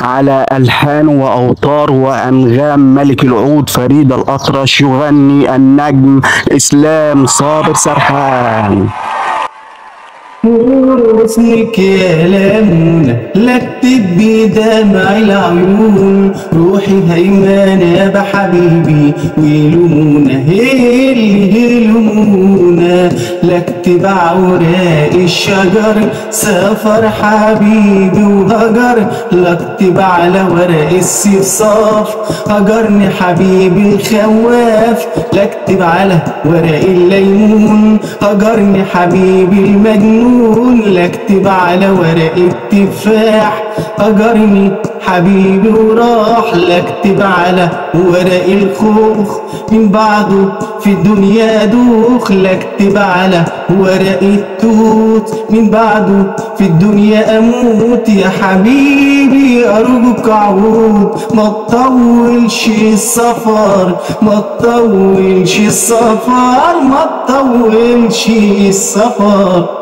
على ألحان وأوتار وأنغام ملك العود فريد الأطرش، يغني النجم إسلام صابر سرحان. اسمك يا لمونة لا اكتب بدمع العيون، روحي هيمانة بحبيبي ويلومونا يلومونا، لا اكتب عوراق الشجر سافر حبيبي وهجر، لا اكتب على ورق الصفصاف هجرني حبيبي الخواف، لا اكتب على ورق الليمون هجرني حبيبي المجنون، لا اكتب على ورق التفاح هجرني حبيبي وراح، لا اكتب على ورق الخوخ من بعده في الدنيا دوخ، لا اكتب على ورق التوت من بعده في الدنيا اموت، يا حبيبي ارجوك عود ما تطولش السفر ما تطولش السفر ما تطولش السفر.